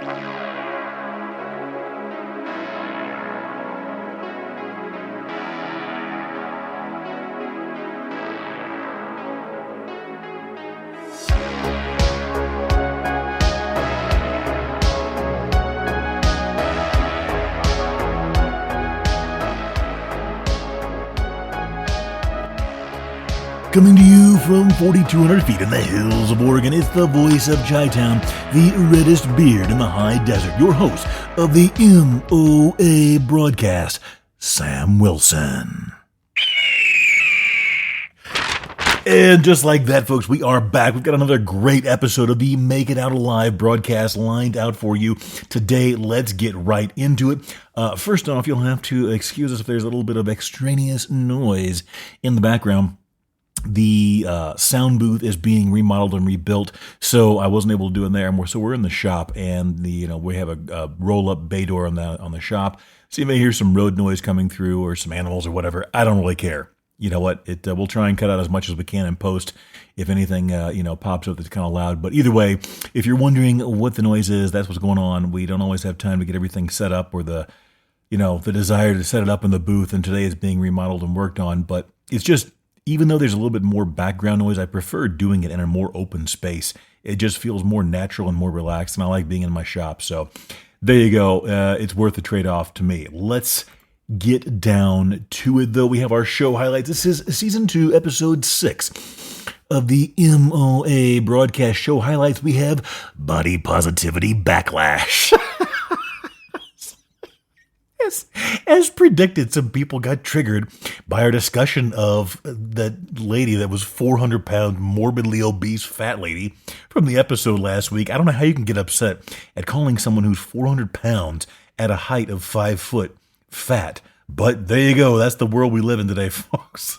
Coming to you from 4,200 feet in the hills of Oregon, it's the voice of Chi-Town, the reddest beard in the high desert, your host of the M.O.A. broadcast, Sam Wilson. And just like that, folks, we are back. We've got another great episode of the Make It Out Alive broadcast lined out for you today. Let's get right into it. First off, you'll have to excuse us if there's a little bit of extraneous noise in the background. The sound booth is being remodeled and rebuilt, so I wasn't able to do it there. So we're in the shop, and we have a roll-up bay door on the shop. So you may hear some road noise coming through, or some animals, or whatever. I don't really care. You know what? We'll try and cut out as much as we can in post if anything pops up that's kind of loud. But either way, if you're wondering what the noise is, that's what's going on. We don't always have time to get everything set up, or the desire to set it up in the booth. And today it's being remodeled and worked on, but it's just. Even though there's a little bit more background noise, I prefer doing it in a more open space. It just feels more natural and more relaxed, and I like being in my shop. So there you go. It's worth the trade-off to me. Let's get down to it, though. We have our show highlights. This is Season 2, Episode 6 of the M.O.A. broadcast show highlights. We have Body Positivity Backlash. As predicted, some people got triggered by our discussion of that lady that was 400-pound, morbidly obese fat lady from the episode last week. I don't know how you can get upset at calling someone who's 400 pounds at a height of 5 foot fat. But there you go. That's the world we live in today, folks.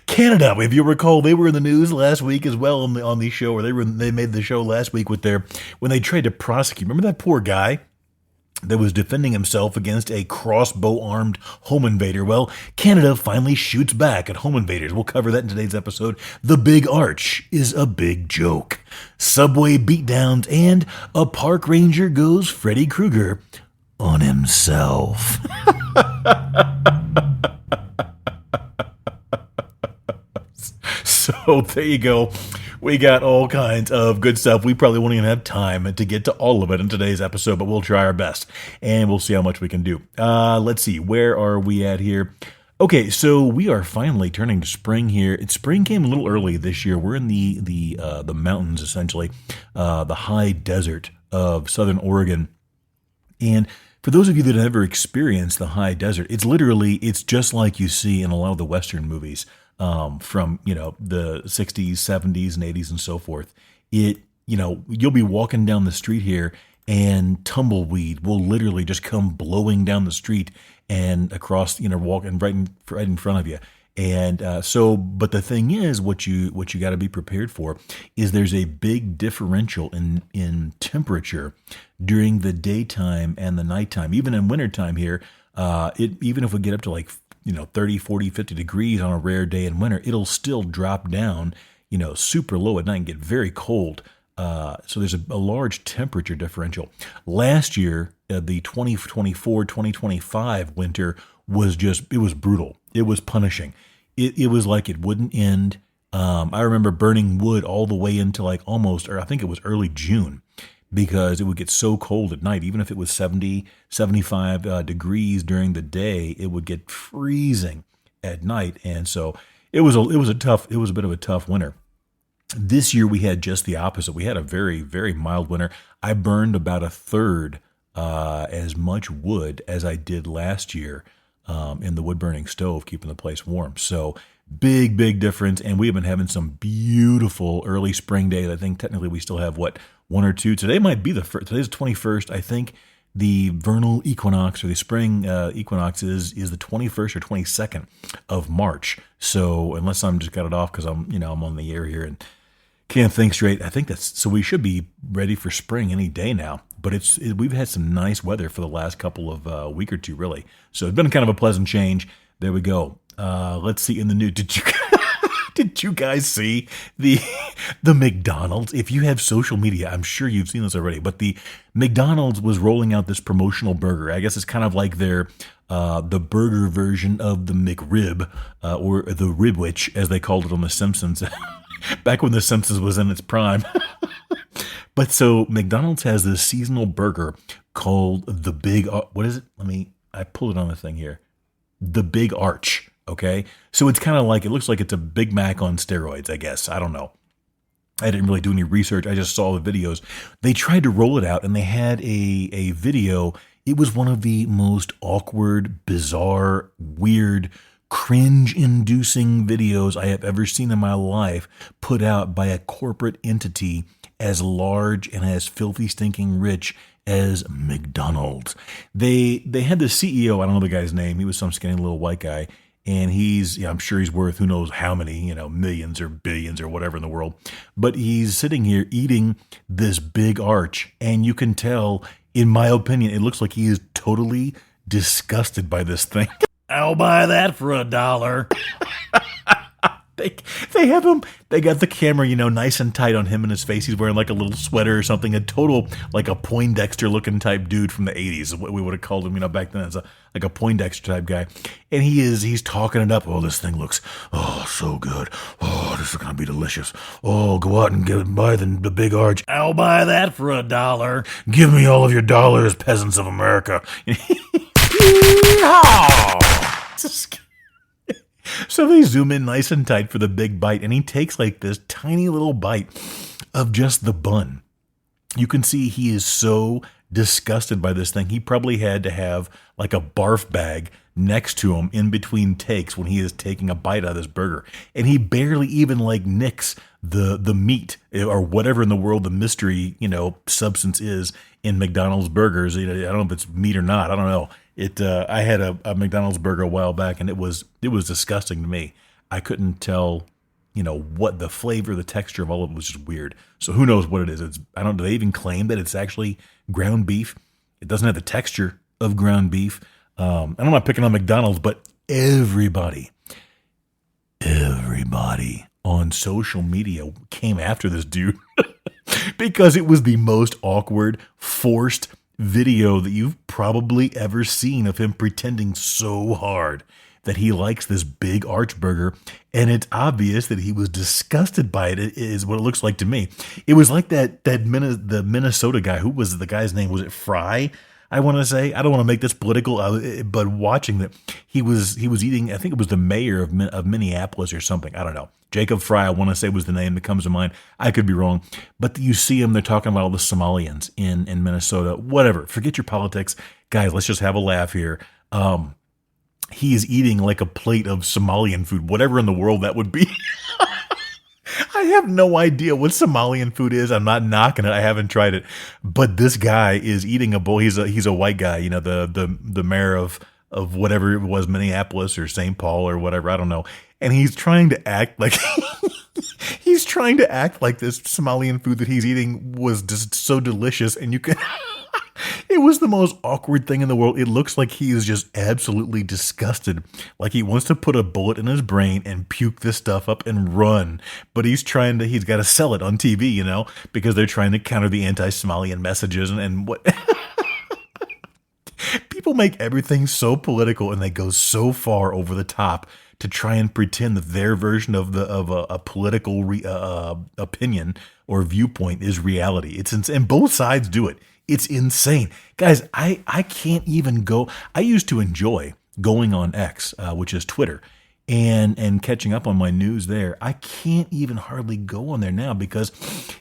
Canada, if you recall, they were in the news last week as well on the show, or they made the show last week when they tried to prosecute. Remember that poor guy that was defending himself against a crossbow-armed home invader? Well, Canada finally shoots back at home invaders. We'll cover that in today's episode. The Big Arch is a big joke. Subway beatdowns, and a park ranger goes Freddy Krueger on himself. So there you go. We got all kinds of good stuff. We probably won't even have time to get to all of it in today's episode, but we'll try our best, and we'll see how much we can do. Let's see. Where are we at here? Okay, so we are finally turning to spring here. Spring came a little early this year. We're in the mountains, essentially, the high desert of southern Oregon. And for those of you that have ever experienced the high desert, it's just like you see in a lot of the Western movies. From the 60s, 70s, and 80s, and so forth. You'll be walking down the street here, and tumbleweed will literally just come blowing down the street and across, walking right in front of you. And but the thing is, what you got to be prepared for is there's a big differential in temperature during the daytime and the nighttime. Even in wintertime here, even if we get up to 30, 40, 50 degrees on a rare day in winter, it'll still drop down, super low at night and get very cold. So there's a large temperature differential. Last year, the 2024, 2025 winter it was brutal. It was punishing. It was like it wouldn't end. I remember burning wood all the way into I think it was early June, because it would get so cold at night. Even if it was 70, 75 degrees during the day, it would get freezing at night. And so it was a bit of a tough winter. This year we had just the opposite. We had a very, very mild winter. I burned about a third as much wood as I did last year in the wood burning stove, keeping the place warm. So big, big difference. And we have been having some beautiful early spring days. I think technically we still have one or two. Today might be today's the 21st. I think the vernal equinox, or the spring equinox, is the 21st or 22nd of March. So unless I'm just got it off because I'm on the air here and can't think straight, I think so we should be ready for spring any day now. But we've had some nice weather for the last couple of week or two, really. So it's been kind of a pleasant change. There we go. Let's see in the news. Did you guys see the the McDonald's? If you have social media, I'm sure you've seen this already. But the McDonald's was rolling out this promotional burger. I guess it's kind of like their the burger version of the McRib or the Ribwich, as they called it on The Simpsons, back when The Simpsons was in its prime. But so McDonald's has this seasonal burger called the Big. What is it? I pull it on the thing here. The Big Arch. Okay, so it's kind of like, it looks like it's a Big Mac on steroids, I guess. I don't know. I didn't really do any research. I just saw the videos. They tried to roll it out, and they had a video. It was one of the most awkward, bizarre, weird, cringe-inducing videos I have ever seen in my life, put out by a corporate entity as large and as filthy, stinking rich as McDonald's. They had the CEO, I don't know the guy's name. He was some skinny little white guy. And I'm sure he's worth who knows how many, millions or billions or whatever in the world. But he's sitting here eating this big arch. And you can tell, in my opinion, it looks like he is totally disgusted by this thing. I'll buy that for $1. They have him, they got the camera, nice and tight on him and his face. He's wearing like a little sweater or something, a total, like a Poindexter looking type dude from the 80s, what we would have called him, back then, as like a Poindexter type guy. And he's talking it up. Oh, this thing looks, so good. Oh, this is going to be delicious. Oh, go out and buy the Big Arch. I'll buy that for $1. Give me all of your dollars, peasants of America. So they zoom in nice and tight for the big bite, and he takes like this tiny little bite of just the bun. You can see he is so disgusted by this thing. He probably had to have like a barf bag next to him in between takes when he is taking a bite out of this burger. And he barely even like nicks the meat or whatever in the world the mystery, substance is in McDonald's burgers. I don't know if it's meat or not. I don't know. I had a McDonald's burger a while back, and it was disgusting to me. I couldn't tell, what the flavor, the texture of all of it was just weird. So who knows what it is? Do they even claim that it's actually ground beef? It doesn't have the texture of ground beef. And I'm not picking on McDonald's, but everybody on social media came after this dude because it was the most awkward, forced video that you've probably ever seen of him pretending so hard that he likes this big arch burger, and it's obvious that he was disgusted by it. It is what it looks like to me. It was like the Minnesota guy. Who was the guy's name? Was it Fry? I want to say, I don't want to make this political, but watching that, he was eating, I think it was the mayor of Minneapolis or something. I don't know. Jacob Fry, I want to say, was the name that comes to mind. I could be wrong. But you see him, they're talking about all the Somalians in Minnesota. Whatever. Forget your politics. Guys, let's just have a laugh here. He is eating like a plate of Somalian food, whatever in the world that would be. I have no idea what Somalian food is. I'm not knocking it. I haven't tried it. But this guy is eating a bowl. He's a white guy, the mayor of whatever it was, Minneapolis or St. Paul or whatever. I don't know. And he's trying to act like this Somalian food that he's eating was just so delicious. And you can, it was the most awkward thing in the world. It looks like he is just absolutely disgusted. Like he wants to put a bullet in his brain and puke this stuff up and run. But he's got to sell it on TV, because they're trying to counter the anti-Somalian messages and what. People make everything so political and they go so far over the top to try and pretend that their version of a political opinion or viewpoint is reality. It's insane. And both sides do it. It's insane. Guys, I can't even go. I used to enjoy going on X, which is Twitter, and catching up on my news there. I can't even hardly go on there now because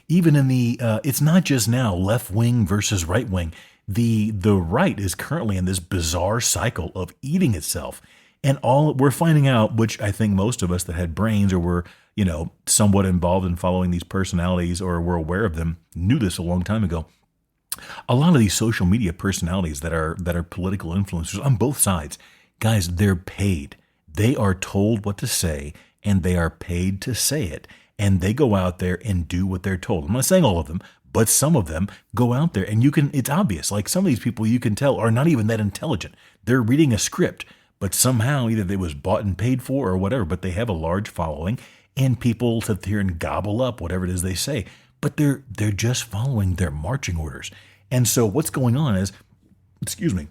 even in it's not just now left wing versus right wing. The right is currently in this bizarre cycle of eating itself. And all we're finding out, which I think most of us that had brains or were, somewhat involved in following these personalities or were aware of them, knew this a long time ago. A lot of these social media personalities that are political influencers on both sides, guys, they're paid. They are told what to say, and they are paid to say it. And they go out there and do what they're told. I'm not saying all of them, but some of them go out there, and it's obvious. Like some of these people, you can tell, are not even that intelligent. They're reading a script, but somehow either they was bought and paid for or whatever, but they have a large following, and people sit there and gobble up whatever it is they say. But they're just following their marching orders. And so what's going on is, excuse me,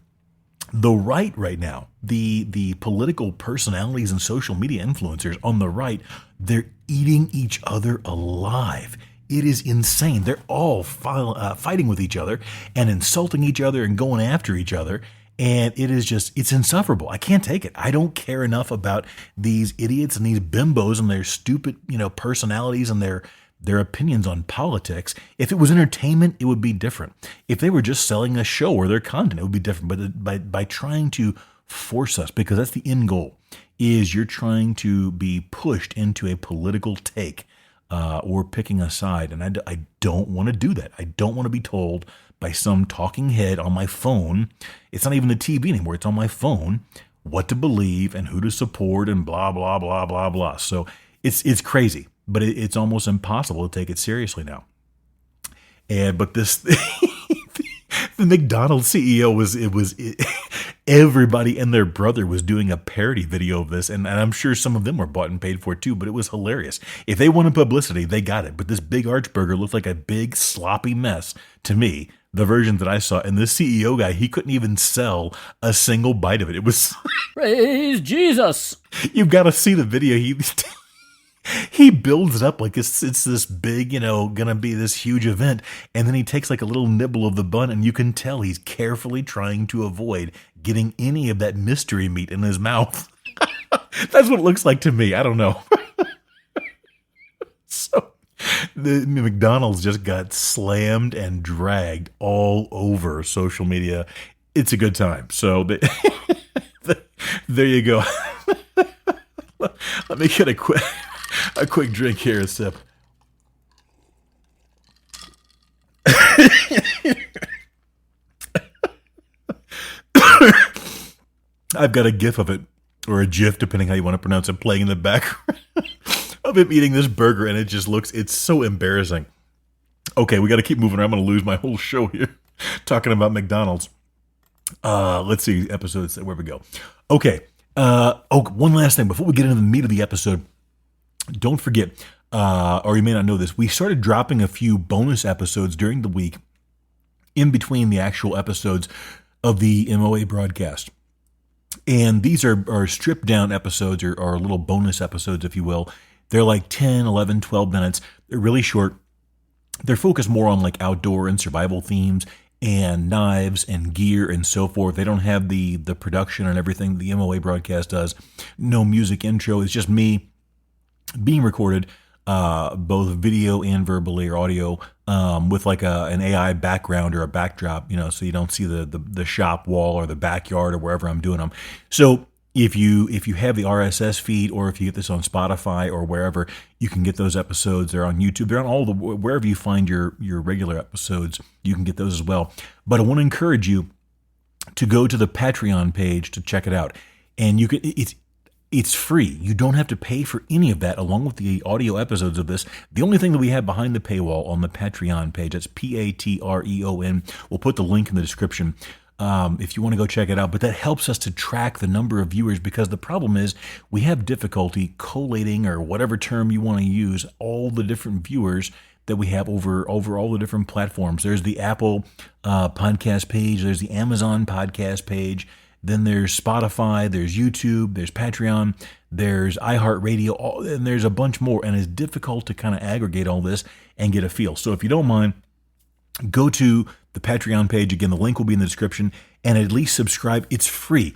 the right now, the political personalities and social media influencers on the right, they're eating each other alive. It is insane. They're all fighting with each other and insulting each other and going after each other. And it is just, it's insufferable. I can't take it. I don't care enough about these idiots and these bimbos and their stupid, personalities and their opinions on politics. If it was entertainment, it would be different. If they were just selling a show or their content, it would be different. But by trying to force us, because that's the end goal, is you're trying to be pushed into a political take or picking a side. And I don't want to do that. I don't want to be told by some talking head on my phone. It's not even the TV anymore. It's on my phone, what to believe and who to support and blah, blah, blah, blah, blah. So it's crazy. But it's almost impossible to take it seriously now. But this, the McDonald CEO everybody and their brother was doing a parody video of this, and I'm sure some of them were bought and paid for it too. But it was hilarious. If they wanted publicity, they got it. But this big arch burger looked like a big sloppy mess to me. The version that I saw, and this CEO guy, he couldn't even sell a single bite of it. It was praise Jesus. You've got to see the video. He builds it up like it's this big, gonna be this huge event. And then he takes like a little nibble of the bun, and you can tell he's carefully trying to avoid getting any of that mystery meat in his mouth. That's what it looks like to me. I don't know. So the McDonald's just got slammed and dragged all over social media. It's a good time. So there you go. Let me get a quick drink here, a sip. I've got a gif of it, or a gif, depending how you want to pronounce it, playing in the background of him eating this burger, and it's so embarrassing. Okay, we got to keep moving, or I'm going to lose my whole show here talking about McDonald's. Let's see, episodes, where we go. Okay, one last thing before we get into the meat of the episode. Don't forget, or you may not know this, we started dropping a few bonus episodes during the week in between the actual episodes of the M.O.A. broadcast. And these are stripped down episodes or little bonus episodes, if you will. They're like 10, 11, 12 minutes. They're really short. They're focused more on like outdoor and survival themes and knives and gear and so forth. They don't have the production and everything the M.O.A. broadcast does. No music intro. It's just me being recorded, both video and verbally or audio, with like an AI background or a backdrop, so you don't see the shop wall or the backyard or wherever I'm doing them. So if you have the RSS feed, or if you get this on Spotify or wherever, you can get those episodes. They're on YouTube. They're on wherever you find your regular episodes, you can get those as well. But I want to encourage you to go to the Patreon page to check it out. And it's free. You don't have to pay for any of that, along with the audio episodes of this. The only thing that we have behind the paywall on the Patreon page, that's Patreon. We'll put the link in the description if you want to go check it out. But that helps us to track the number of viewers, because the problem is we have difficulty collating, or whatever term you want to use, all the different viewers that we have over all the different platforms. There's the Apple podcast page. There's the Amazon podcast page. Then there's Spotify, there's YouTube, there's Patreon, there's iHeartRadio, and there's a bunch more. And it's difficult to kind of aggregate all this and get a feel. So if you don't mind, go to the Patreon page. Again, the link will be in the description, and at least subscribe. It's free.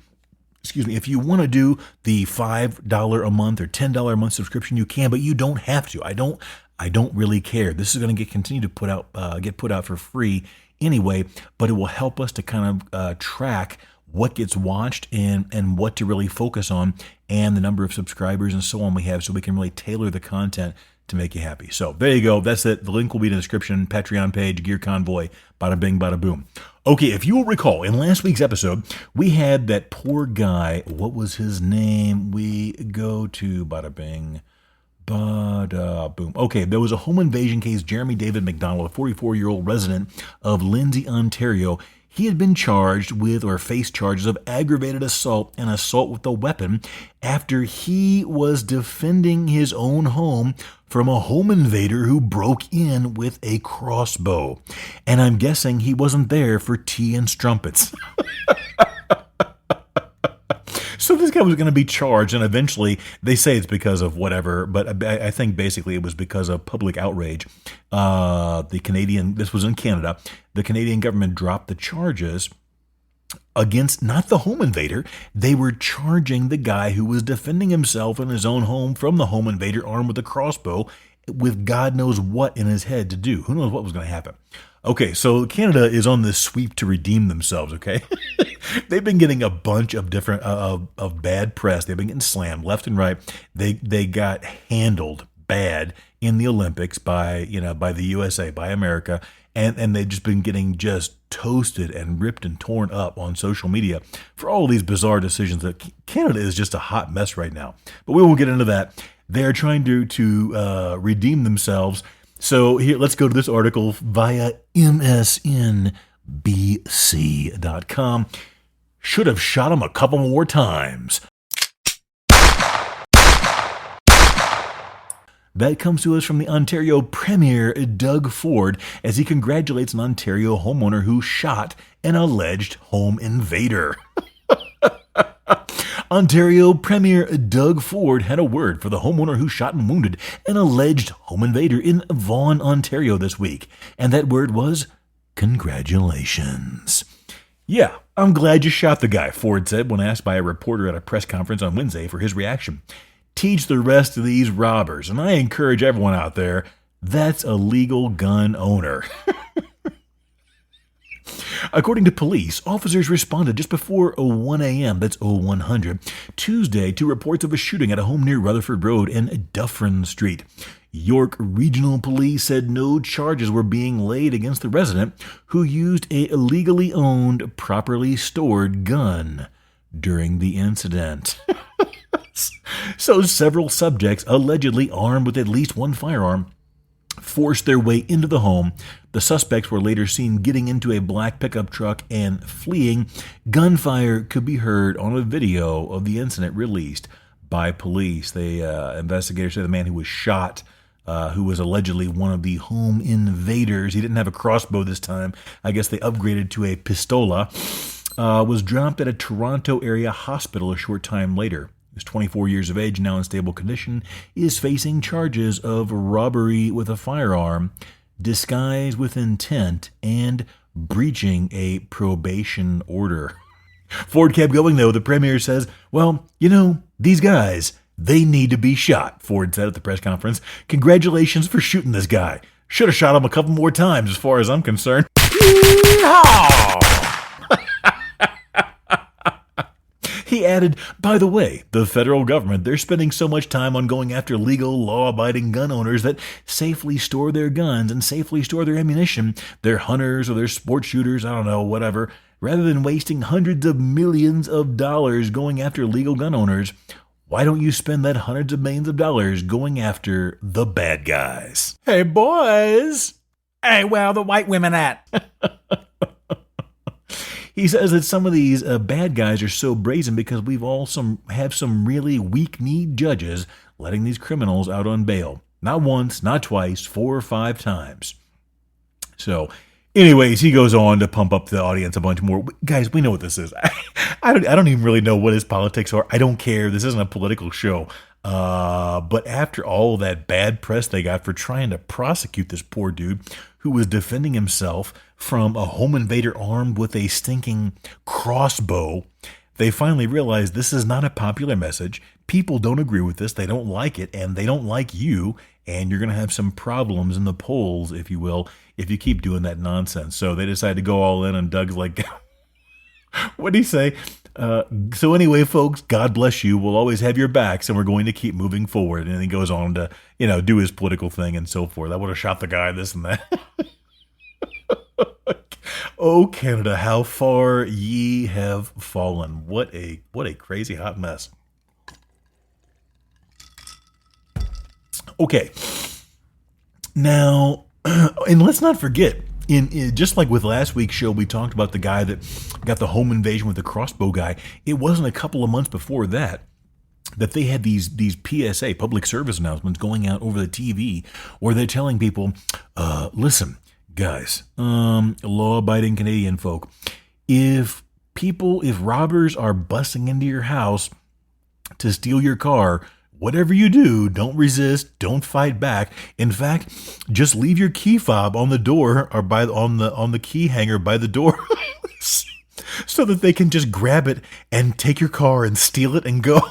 If you want to do the $5 a month or $10 a month subscription, you can, but you don't have to. I don't really care. This is going to continue to get put out for free anyway, but it will help us to kind of track what gets watched and what to really focus on, and the number of subscribers and so on we have, so we can really tailor the content to make you happy. So there you go. That's it. The link will be in the description. Patreon page, Gear Convoy, bada bing, bada boom. Okay, if you will recall, in last week's episode, we had that poor guy. What was his name? We go to bada bing, bada boom. Okay, there was a home invasion case. Jeremy David McDonald, a 44-year-old resident of Lindsay, Ontario. he had been charged with or faced charges of aggravated assault and assault with a weapon after he was defending his own home from a home invader who broke in with a crossbow. And I'm guessing he wasn't there for tea and strumpets. So this guy was going to be charged, and eventually they say it's because of whatever, but I think basically it was because of public outrage. This was in Canada, the Canadian government dropped the charges against not the home invader. They were charging the guy who was defending himself in his own home from the home invader armed with a crossbow with God knows what in his head to do. Who knows what was going to happen? Okay, so Canada is on this sweep to redeem themselves, okay? They've been getting a bunch of different of bad press. They've been getting slammed left and right. They got handled bad in the Olympics by the USA, by America, and they've just been getting just toasted and ripped and torn up on social media for all these bizarre decisions. That Canada is just a hot mess right now. But we won't get into that. They're trying to redeem themselves. So here, let's go to this article via msnbc.com. Should have shot him a couple more times. That comes to us from the Ontario Premier, Doug Ford, as he congratulates an Ontario homeowner who shot an alleged home invader. Ontario Premier Doug Ford had a word for the homeowner who shot and wounded an alleged home invader in Vaughan, Ontario this week, and that word was congratulations. Yeah, I'm glad you shot the guy, Ford said when asked by a reporter at a press conference on Wednesday for his reaction. Teach the rest of these robbers, and I encourage everyone out there, that's a legal gun owner. According to police, officers responded just before 1 a.m., that's 0100, Tuesday, to reports of a shooting at a home near Rutherford Road and Dufferin Street. York Regional Police said no charges were being laid against the resident who used a illegally owned, properly stored gun during the incident. So several subjects, allegedly armed with at least one firearm, forced their way into the home. The suspects were later seen getting into a black pickup truck and fleeing. Gunfire could be heard on a video of the incident released by police. Investigators say the man who was shot, who was allegedly one of the home invaders, he didn't have a crossbow this time. I guess they upgraded to a pistola, was dropped at a Toronto area hospital a short time later. He was 24 years of age, now in stable condition, is facing charges of robbery with a firearm, disguise with intent, and breaching a probation order. Ford kept going, though. The premier says, well, these guys, they need to be shot, Ford said at the press conference. Congratulations for shooting this guy. Should have shot him a couple more times as far as I'm concerned. He added, by the way, the federal government, they're spending so much time on going after legal, law-abiding gun owners that safely store their guns and safely store their ammunition, their hunters or their sport shooters, I don't know, whatever, rather than wasting hundreds of millions of dollars going after legal gun owners. Why don't you spend that hundreds of millions of dollars going after the bad guys? Hey, boys! Hey, where are the white women at? He says that some of these bad guys are so brazen because we've all have some really weak-kneed judges letting these criminals out on bail. Not once, not twice, 4 or 5 times. So, anyways, he goes on to pump up the audience a bunch more. Guys, we know what this is. I don't even really know what his politics are. I don't care. This isn't a political show. But after all that bad press they got for trying to prosecute this poor dude who was defending himself from a home invader armed with a stinking crossbow, they finally realized this is not a popular message. People don't agree with this. They don't like it, and they don't like you, and you're going to have some problems in the polls, if you will, if you keep doing that nonsense. So they decided to go all in, and Doug's like, what did he say? So anyway, folks, God bless you. We'll always have your backs, and we're going to keep moving forward. And he goes on to, do his political thing and so forth. I would have shot the guy, this and that. Oh, Canada, how far ye have fallen. What a crazy hot mess. Okay. Now, and let's not forget, in just like with last week's show, we talked about the guy that got the home invasion with the crossbow guy. It wasn't a couple of months before that they had these PSA, public service announcements, going out over the TV where they're telling people, listen, guys, law-abiding Canadian folk, if robbers are busting into your house to steal your car, whatever you do, don't resist, don't fight back. In fact, just leave your key fob on the door or on the key hanger by the door so that they can just grab it and take your car and steal it and go.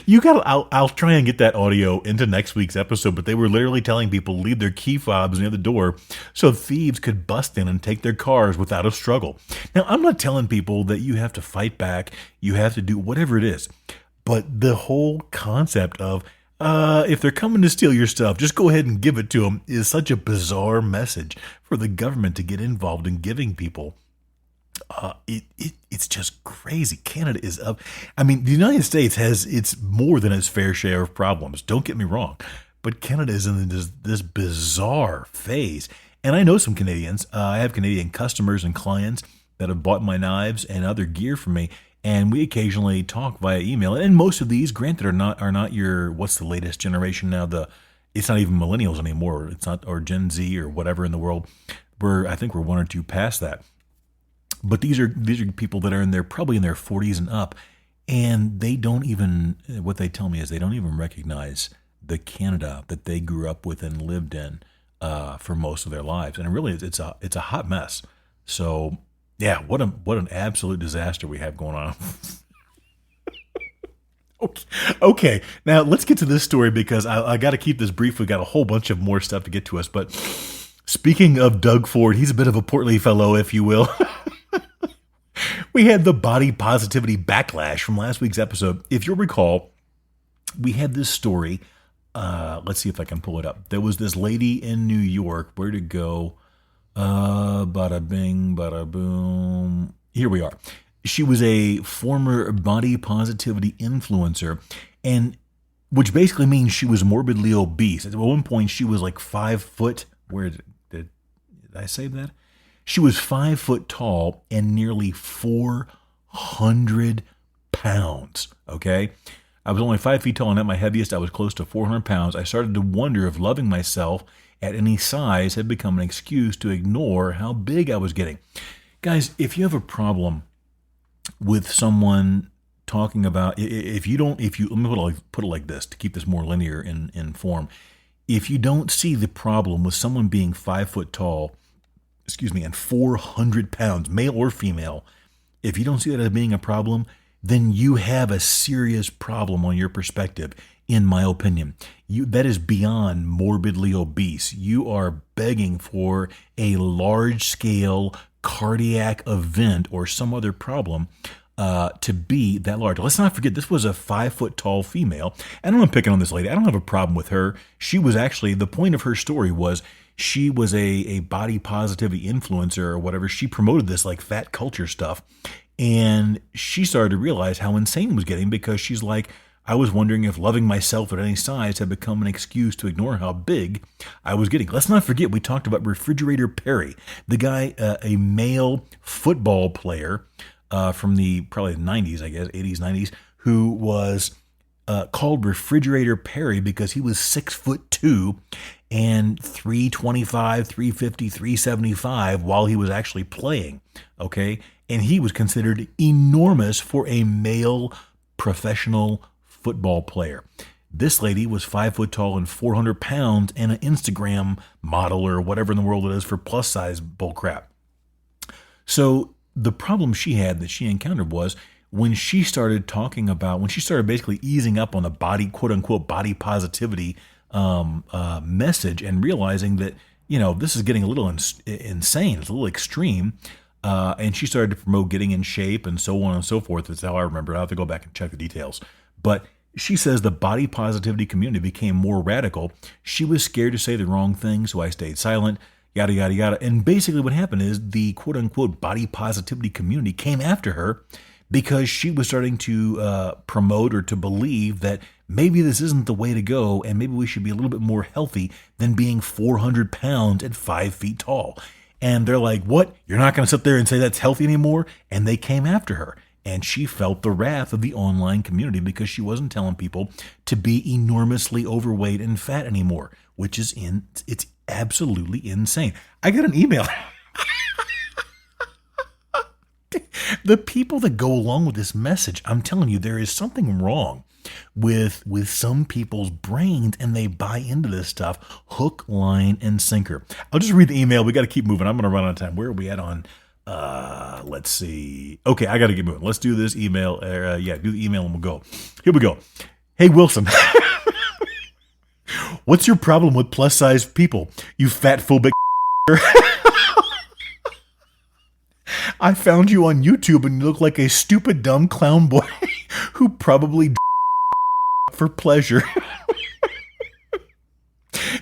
I'll try and get that audio into next week's episode, but they were literally telling people leave their key fobs near the door so thieves could bust in and take their cars without a struggle. Now, I'm not telling people that you have to fight back, you have to do whatever it is, but the whole concept of if they're coming to steal your stuff, just go ahead and give it to them is such a bizarre message for the government to get involved in giving people. It's just crazy. Canada is up. I mean, the United States has it's more than its fair share of problems. Don't get me wrong, but Canada is in this bizarre phase. And I know some Canadians. I have Canadian customers and clients that have bought my knives and other gear from me, and we occasionally talk via email. And most of these, granted, are not your what's the latest generation now. It's not even millennials anymore. It's not or Gen Z or whatever in the world. I think we're one or two past that. But these are people that are probably in their 40s and up, and they don't even, what they tell me is they don't even recognize the Canada that they grew up with and lived in for most of their lives. And really, it's a hot mess. So yeah, what an absolute disaster we have going on. Okay, now let's get to this story because I got to keep this brief. We got a whole bunch of more stuff to get to us. But speaking of Doug Ford, he's a bit of a portly fellow, if you will. We had the body positivity backlash from last week's episode. If you'll recall, we had this story. Let's see if I can pull it up. There was this lady in New York. Where'd it go? Bada bing, bada boom. Here we are. She was a former body positivity influencer, and which basically means she was morbidly obese. At one point, she was like 5 foot. Where did I say that? She was 5 foot tall and nearly 400 pounds. Okay. I was only 5 feet tall, and at my heaviest, I was close to 400 pounds. I started to wonder if loving myself at any size had become an excuse to ignore how big I was getting. Guys, if you have a problem with someone talking about, let me put it like this to keep this more linear in form. If you don't see the problem with someone being 5 foot tall, and 400 pounds, male or female, if you don't see that as being a problem, then you have a serious problem on your perspective, in my opinion. That is beyond morbidly obese. You are begging for a large-scale cardiac event or some other problem to be that large. Let's not forget, this was a 5 foot tall female. And I'm picking on this lady. I don't have a problem with her. She was actually, the point of her story was, she was a body positivity influencer or whatever. She promoted this like fat culture stuff. And she started to realize how insane it was getting because she's like, I was wondering if loving myself at any size had become an excuse to ignore how big I was getting. Let's not forget, we talked about Refrigerator Perry, the guy, a male football player from probably the 90s, I guess, 80s, 90s, who was called Refrigerator Perry because he was 6'2" and 325, 350, 375 while he was actually playing. Okay. And he was considered enormous for a male professional football player. This lady was 5 foot tall and 400 pounds and an Instagram model or whatever in the world it is for plus size bullcrap. So the problem she had that she encountered was when she started basically easing up on the body, quote unquote, body positivity message and realizing that, this is getting a little insane. It's a little extreme. And she started to promote getting in shape and so on and so forth. That's how I remember it. I'll have to go back and check the details. But she says the body positivity community became more radical. She was scared to say the wrong thing, so I stayed silent, yada, yada, yada. And basically what happened is the quote-unquote body positivity community came after her because she was starting to promote or to believe that maybe this isn't the way to go and maybe we should be a little bit more healthy than being 400 pounds and 5 feet tall. And they're like, what? You're not going to sit there and say that's healthy anymore? And they came after her. And she felt the wrath of the online community because she wasn't telling people to be enormously overweight and fat anymore, which is it's absolutely insane. I got an email. The people that go along with this message, I'm telling you, there is something wrong with some people's brains, and they buy into this stuff hook, line, and sinker. I'll just read the email. We got to keep moving. I'm going to run out of time. Where are we at on? Let's see. Okay, I got to get moving. Let's do this email. Do the email and we'll go. Here we go. Hey, Wilson. What's your problem with plus-sized people? You fat phobic. I found you on YouTube and you look like a stupid, dumb clown boy who probably for pleasure.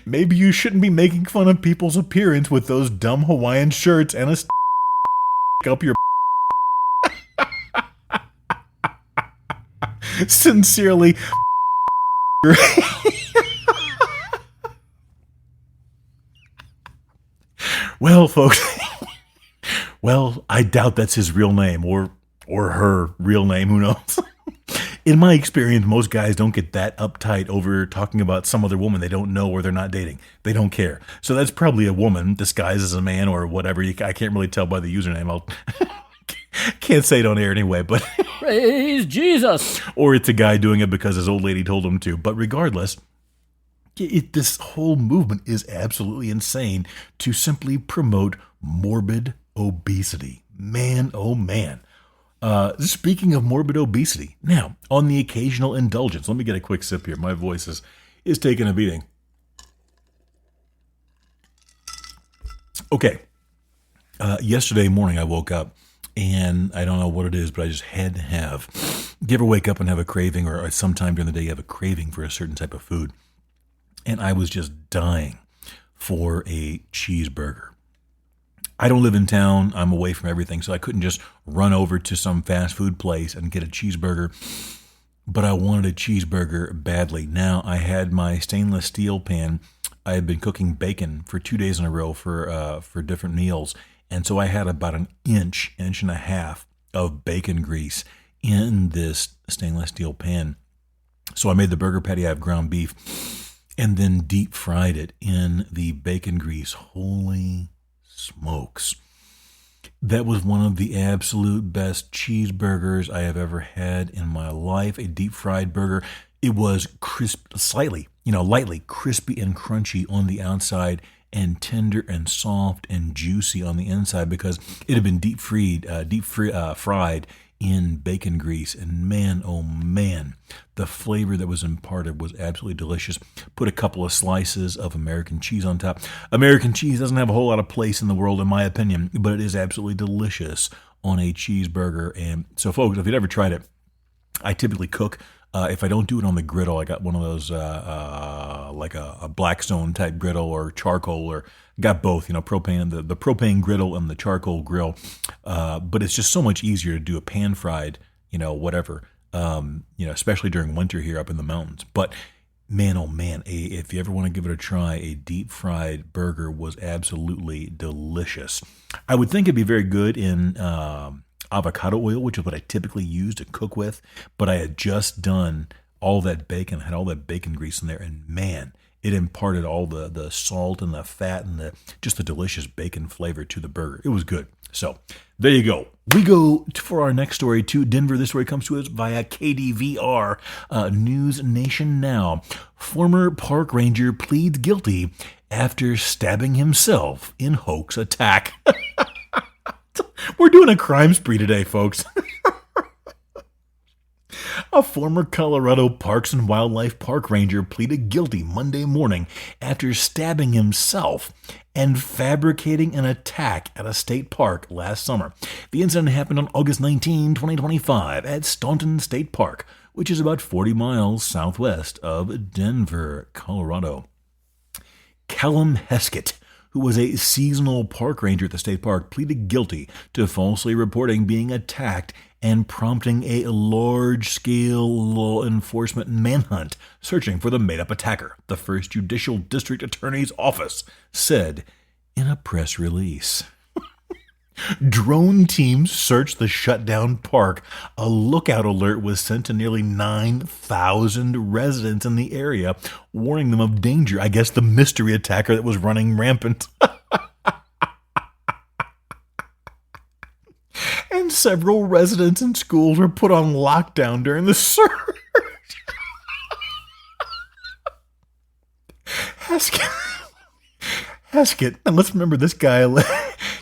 Maybe you shouldn't be making fun of people's appearance with those dumb Hawaiian shirts and a up your. Sincerely. Well, folks. Well, I doubt that's his real name or her real name. Who knows? In my experience, most guys don't get that uptight over talking about some other woman they don't know or they're not dating. They don't care. So that's probably a woman disguised as a man or whatever. I can't really tell by the username. I'll can't say it on air anyway, but Praise Jesus. Or it's a guy doing it because his old lady told him to. But regardless, this whole movement is absolutely insane to simply promote morbid obesity. Man, oh man. Speaking of morbid obesity, now, on the occasional indulgence, let me get a quick sip here. My voice is taking a beating. Okay. Yesterday morning I woke up, and I don't know what it is, but I just had to have. You ever wake up and have a craving, or sometime during the day you have a craving for a certain type of food? And I was just dying for a cheeseburger. I don't live in town. I'm away from everything, so I couldn't just run over to some fast food place and get a cheeseburger. But I wanted a cheeseburger badly. Now, I had my stainless steel pan. I had been cooking bacon for 2 days in a row for different meals. And so I had about an inch and a half of bacon grease in this stainless steel pan. So I made the burger patty out of ground beef and then deep fried it in the bacon grease. Holy smokes. That was one of the absolute best cheeseburgers I have ever had in my life. A deep fried burger. It was lightly crispy and crunchy on the outside and tender and soft and juicy on the inside because it had been deep fried in bacon grease. And man, oh man, the flavor that was imparted was absolutely delicious. Put a couple of slices of American cheese on top. American cheese doesn't have a whole lot of place in the world, in my opinion, but it is absolutely delicious on a cheeseburger. And so, folks, if you've ever tried it, I typically cook. If I don't do it on the griddle, I got one of those like a Blackstone type griddle or charcoal, or got both, propane, the propane griddle and the charcoal grill. But it's just so much easier to do a pan fried, whatever, especially during winter here up in the mountains. But man, oh man, if you ever want to give it a try, a deep fried burger was absolutely delicious. I would think it'd be very good in avocado oil, which is what I typically use to cook with, but I had just done all that bacon, had all that bacon grease in there, and man, it imparted all the salt and the fat and just the delicious bacon flavor to the burger. It was good. So there you go. We go for our next story to Denver. This story comes to us via KDVR, News Nation Now. Former park ranger pleads guilty after stabbing himself in hoax attack. We're doing a crime spree today, folks. A former Colorado Parks and Wildlife park ranger pleaded guilty Monday morning after stabbing himself and fabricating an attack at a state park last summer. The incident happened on August 19, 2025 at Staunton State Park, which is about 40 miles southwest of Denver, Colorado. Callum Heskett, who was a seasonal park ranger at the state park, pleaded guilty to falsely reporting being attacked and prompting a large-scale law enforcement manhunt searching for the made-up attacker, the First Judicial District Attorney's Office said in a press release. Drone teams searched the shut-down park. A lookout alert was sent to nearly 9,000 residents in the area, warning them of danger. I guess the mystery attacker that was running rampant. And several residents and schools were put on lockdown during the search. Heskett, and let's remember this guy,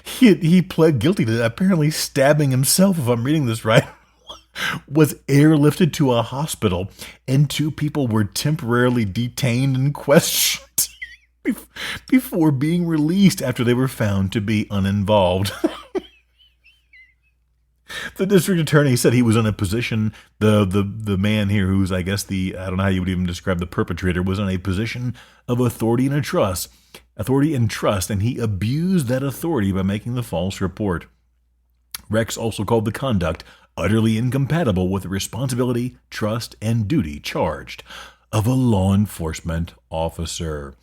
he pled guilty to apparently stabbing himself, if I'm reading this right, was airlifted to a hospital, and 2 people were temporarily detained and questioned before being released after they were found to be uninvolved. The district attorney said he was in a position, the man here who's, I guess, I don't know how you would even describe the perpetrator, was in a position of authority and trust, and he abused that authority by making the false report. Rex also called the conduct utterly incompatible with the responsibility, trust, and duty charged of a law enforcement officer.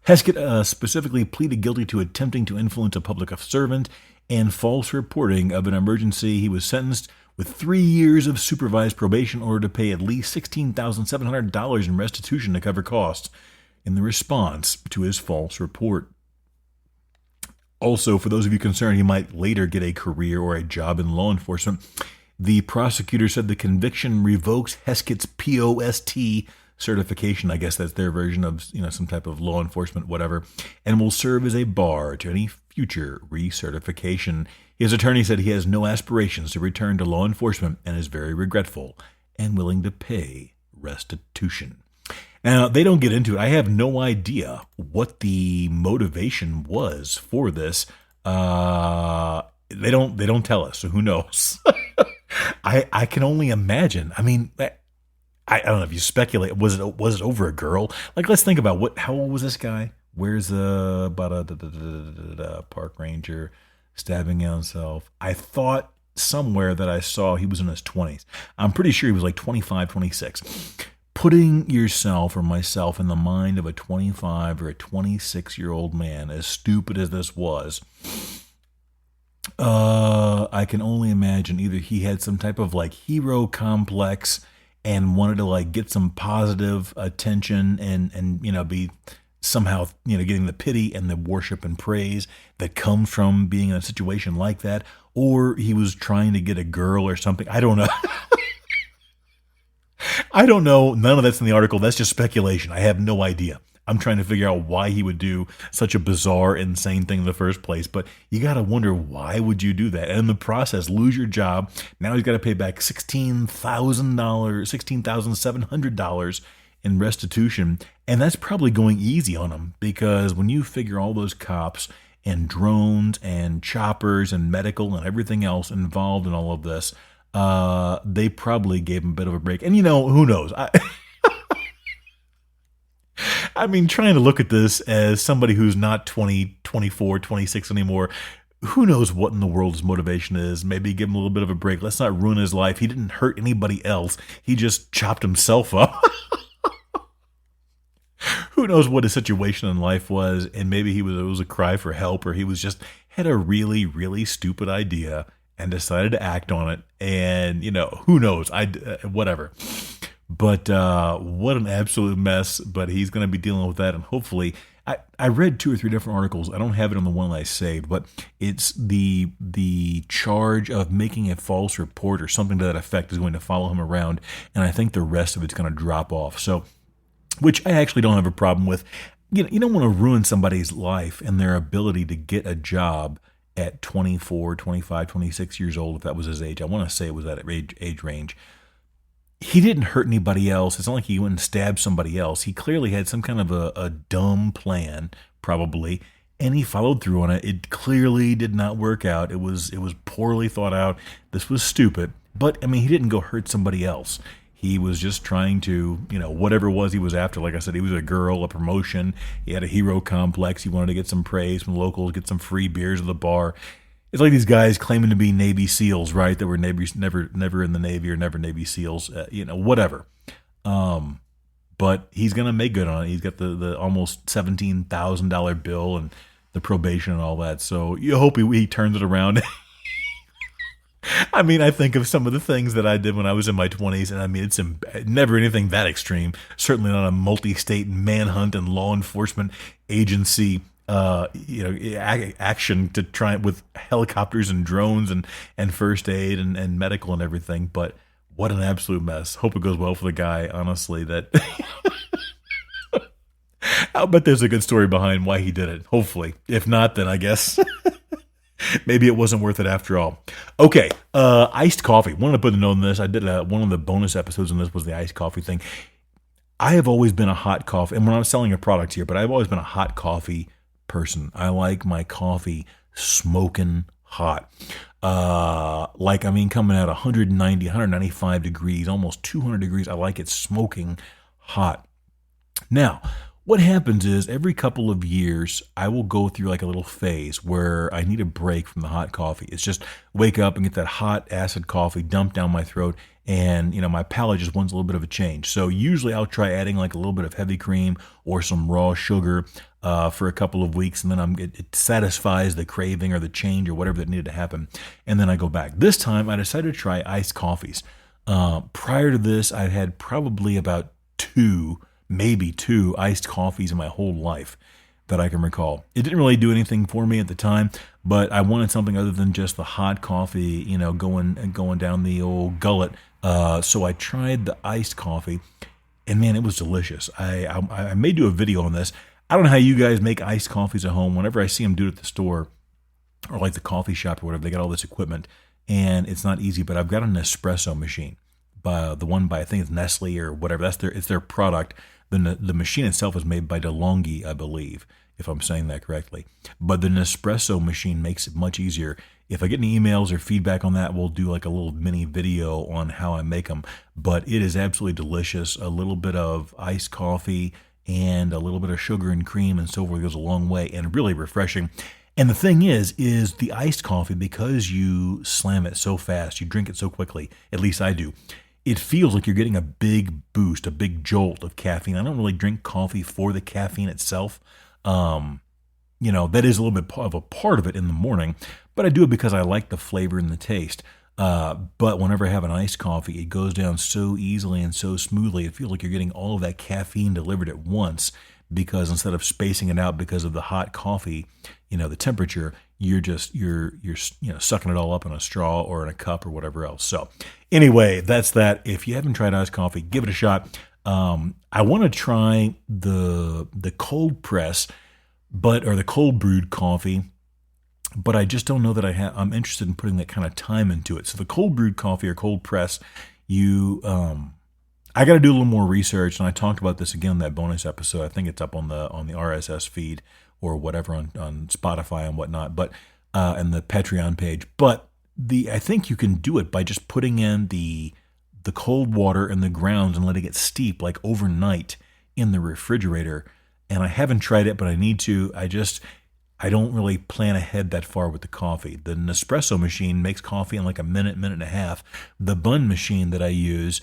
Heskett specifically pleaded guilty to attempting to influence a public servant and false reporting of an emergency. He was sentenced with 3 years of supervised probation in order to pay at least $16,700 in restitution to cover costs in the response to his false report. Also, for those of you concerned he might later get a career or a job in law enforcement, the prosecutor said the conviction revokes Heskett's POST certification. I guess that's their version of, some type of law enforcement, whatever, and will serve as a bar to any future recertification. His attorney said he has no aspirations to return to law enforcement and is very regretful and willing to pay restitution. Now, they don't get into it. I have no idea what the motivation was for this. They don't tell us, so who knows? I can only imagine. I mean, I don't know if you speculate. Was it over a girl? Like, let's think about how old was this guy? Where's about a park ranger stabbing himself? I thought somewhere that I saw he was in his 20s. I'm pretty sure he was like 25, 26. Putting yourself or myself in the mind of a 25 or a 26-year-old man, as stupid as this was, I can only imagine either he had some type of like hero complex and wanted to like get some positive attention and be somehow getting the pity and the worship and praise that comes from being in a situation like that, or he was trying to get a girl or something. I don't know. I don't know. None of that's in the article. That's just speculation. I have no idea. I'm trying to figure out why he would do such a bizarre, insane thing in the first place. But you got to wonder, why would you do that? And in the process, lose your job. Now he's got to pay back $16,700 in restitution. And that's probably going easy on him, because when you figure all those cops and drones and choppers and medical and everything else involved in all of this, they probably gave him a bit of a break. And who knows? I mean, trying to look at this as somebody who's not 20, 24, 26 anymore, who knows what in the world his motivation is. Maybe give him a little bit of a break. Let's not ruin his life. He didn't hurt anybody else. He just chopped himself up. Who knows what his situation in life was, and maybe it was a cry for help, or he was just had a really, really stupid idea and decided to act on it. And, who knows? Whatever. But what an absolute mess. But he's going to be dealing with that. And hopefully, I read 2 or 3 different articles. I don't have it on the one I saved, but it's the charge of making a false report or something to that effect is going to follow him around. And I think the rest of it's going to drop off. So, which I actually don't have a problem with. You don't want to ruin somebody's life and their ability to get a job at 24, 25, 26 years old, if that was his age. I want to say it was that age range. He didn't hurt anybody else. It's not like he went and stabbed somebody else. He clearly had some kind of a dumb plan, probably, and he followed through on it. It clearly did not work out. It was poorly thought out. This was stupid. But, I mean, he didn't go hurt somebody else. He was just trying to, whatever it was he was after. Like I said, he was a girl, a promotion. He had a hero complex. He wanted to get some praise from locals, get some free beers at the bar. It's like these guys claiming to be Navy SEALs, right? That were never in the Navy or never Navy SEAls, whatever. But he's gonna make good on it. He's got the almost $17,000 bill and the probation and all that. So you hope he turns it around. I mean, I think of some of the things that I did when I was in my 20s, and I mean, it's never anything that extreme. Certainly not a multi-state manhunt and law enforcement agency, action to try with helicopters and drones and first aid and medical and everything. But what an absolute mess. Hope it goes well for the guy, honestly. That I'll bet there's a good story behind why he did it. Hopefully. If not, then I guess maybe it wasn't worth it after all. Okay, iced coffee. Wanted to put a note on this. I did one of the bonus episodes on this was the iced coffee thing. I have always been a hot coffee, and we're not selling a product here, but I've always been a hot coffee person. I like my coffee smoking hot. Coming out 190, 195 degrees, almost 200 degrees. I like it smoking hot. Now, what happens is every couple of years, I will go through like a little phase where I need a break from the hot coffee. It's just wake up and get that hot acid coffee dumped down my throat, and my palate just wants a little bit of a change. So usually I'll try adding like a little bit of heavy cream or some raw sugar for a couple of weeks, and then it satisfies the craving or the change or whatever that needed to happen, and then I go back. This time I decided to try iced coffees. Prior to this, I'd had probably about maybe two iced coffees in my whole life that I can recall. It didn't really do anything for me at the time, but I wanted something other than just the hot coffee, going down the old gullet. So I tried the iced coffee, and man, it was delicious. I may do a video on this. I don't know how you guys make iced coffees at home. Whenever I see them do it at the store or like the coffee shop or whatever, they got all this equipment, and it's not easy. But I've got an espresso machine, I think it's Nestle or whatever. It's their product. The machine itself is made by DeLonghi, I believe, if I'm saying that correctly. But the Nespresso machine makes it much easier. If I get any emails or feedback on that, we'll do like a little mini video on how I make them. But it is absolutely delicious. A little bit of iced coffee and a little bit of sugar and cream and so forth goes a long way, and really refreshing. And the thing is the iced coffee, because you slam it so fast, you drink it so quickly, at least I do, it feels like you're getting a big boost, a big jolt of caffeine. I don't really drink coffee for the caffeine itself. That is a little bit of a part of it in the morning, but I do it because I like the flavor and the taste. But whenever I have an iced coffee, it goes down so easily and so smoothly. It feels like you're getting all of that caffeine delivered at once, because instead of spacing it out because of the hot coffee, the temperature, you're sucking it all up in a straw or in a cup or whatever else. So anyway, that's that. If you haven't tried iced coffee, give it a shot. I want to try the cold press, or the cold brewed coffee, but I just don't know that I'm interested in putting that kind of time into it. So the cold brewed coffee or cold press, I got to do a little more research, and I talked about this again in that bonus episode. I think it's up on the RSS feed or whatever on Spotify and whatnot, but and the Patreon page. But I think you can do it by just putting in the cold water in the grounds and letting it steep like overnight in the refrigerator. And I haven't tried it, but I need to. I don't really plan ahead that far with the coffee. The Nespresso machine makes coffee in like a minute and a half. The Bun machine that I use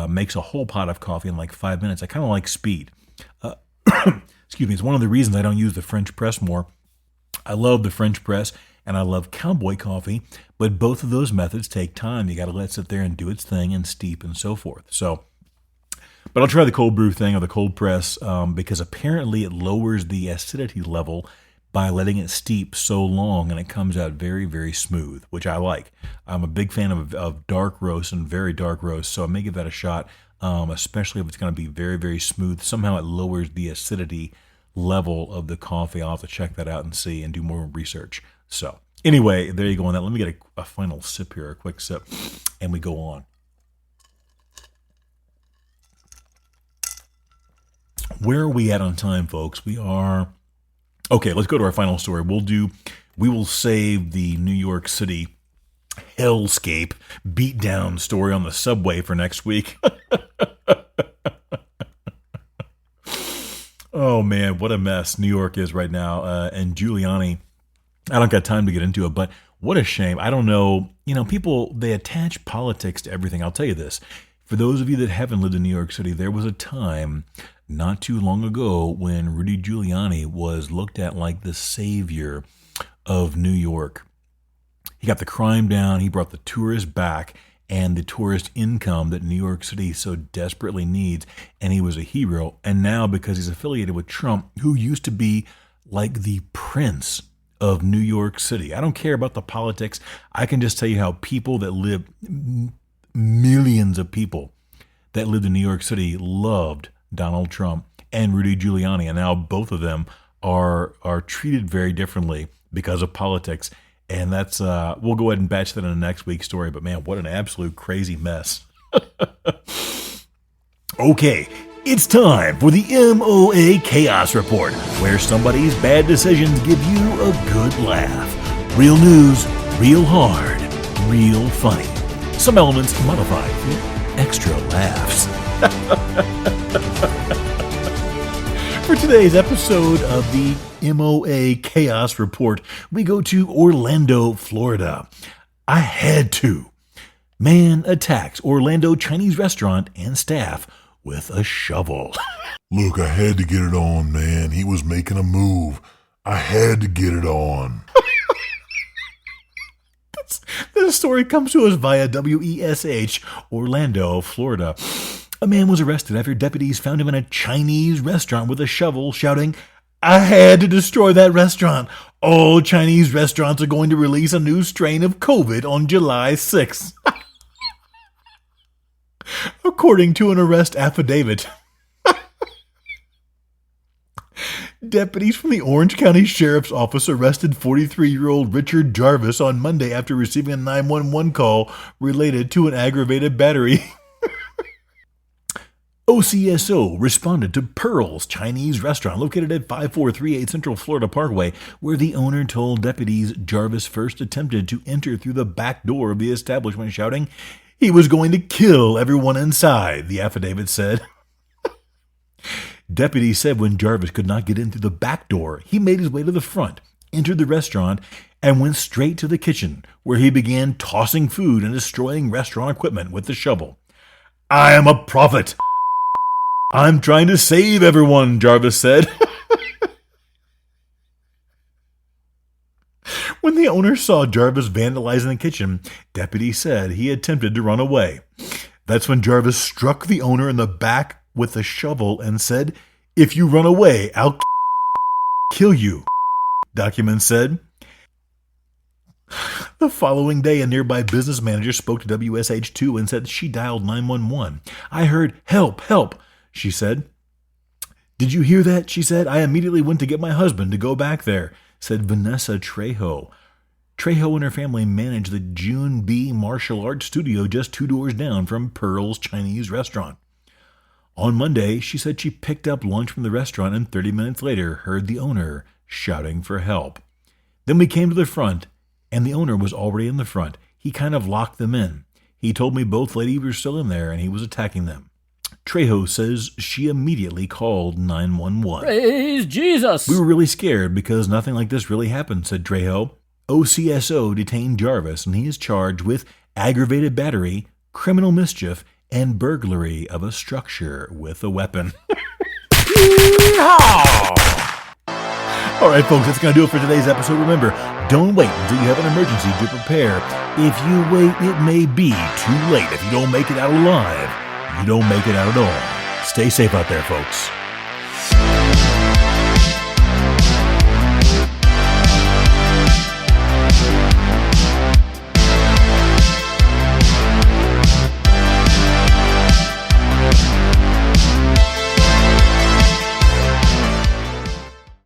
makes a whole pot of coffee in like 5 minutes. I kind of like speed. Excuse me. It's one of the reasons I don't use the French press more. I love the French press and I love cowboy coffee, but both of those methods take time. You got to let it sit there and do its thing and steep and so forth. So, but I'll try the cold brew thing or the cold press because apparently it lowers the acidity level by letting it steep so long, and it comes out very, very smooth, which I like. I'm a big fan of dark roast and very dark roast, so I may give that a shot, especially if it's going to be very, very smooth. Somehow it lowers the acidity level of the coffee. I'll have to check that out and see and do more research. So anyway, there you go on that. Let me get a final sip here, a quick sip, and we go on. Where are we at on time, folks? We are... Okay, let's go to our final story. We will save the New York City hellscape beatdown story on the subway for next week. Oh, man, what a mess New York is right now. And Giuliani, I don't got time to get into it, but what a shame. I don't know. People, they attach politics to everything. I'll tell you this. For those of you that haven't lived in New York City, there was a time not too long ago when Rudy Giuliani was looked at like the savior of New York. He got the crime down. He brought the tourists back and the tourist income that New York City so desperately needs. And he was a hero. And now, because he's affiliated with Trump, who used to be like the prince of New York City. I don't care about the politics. I can just tell you how people that live, millions of people that lived in New York City loved Donald Trump and Rudy Giuliani. And now both of them are treated very differently because of politics. And that's, we'll go ahead and batch that in the next week's story. But man, what an absolute crazy mess. Okay, it's time for the M.O.A. Chaos Report, where somebody's bad decisions give you a good laugh. Real news, real hard, real funny. Some elements modified for extra laughs. For today's episode of the M.O.A. Chaos Report, we go to Orlando, Florida. I had to. Man attacks Orlando Chinese restaurant and staff with a shovel. Look, I had to get it on, man. He was making a move. I had to get it on. This story comes to us via WESH, Orlando, Florida. A man was arrested after deputies found him in a Chinese restaurant with a shovel, shouting, "I had to destroy that restaurant. All Chinese restaurants are going to release a new strain of COVID on July 6th. According to an arrest affidavit. Deputies from the Orange County Sheriff's Office arrested 43-year-old Richard Jarvis on Monday after receiving a 911 call related to an aggravated battery. OCSO responded to Pearl's Chinese restaurant located at 5438 Central Florida Parkway, where the owner told deputies Jarvis first attempted to enter through the back door of the establishment, shouting he was going to kill everyone inside, the affidavit said. Deputies said when Jarvis could not get in through the back door, he made his way to the front, entered the restaurant, and went straight to the kitchen, where he began tossing food and destroying restaurant equipment with the shovel. "I am a prophet. I'm trying to save everyone," Jarvis said. When the owner saw Jarvis vandalizing the kitchen, deputies said he attempted to run away. That's when Jarvis struck the owner in the back with a shovel and said, "If you run away, I'll kill you," documents said. The following day, a nearby business manager spoke to WSH2 and said she dialed 911. "I heard, 'Help, help,'" she said. "Did you hear that?" she said. "I immediately went to get my husband to go back there," said Vanessa Trejo. Trejo and her family manage the June B martial arts studio just 2 doors down from Pearl's Chinese restaurant. On Monday, she said she picked up lunch from the restaurant and 30 minutes later heard the owner shouting for help. Then we came to the front, and the owner was already in the front. He kind of locked them in. He told me both ladies were still in there and he was attacking them. Trejo says she immediately called 911. Praise Jesus! "We were really scared because nothing like this really happened," said Trejo. OCSO detained Jarvis, and he is charged with aggravated battery, criminal mischief, and burglary of a structure with a weapon. All right, folks, that's going to do it for today's episode. Remember, don't wait until you have an emergency to prepare. If you wait, it may be too late. If you don't make it out alive, you don't make it out at all. Stay safe out there, folks.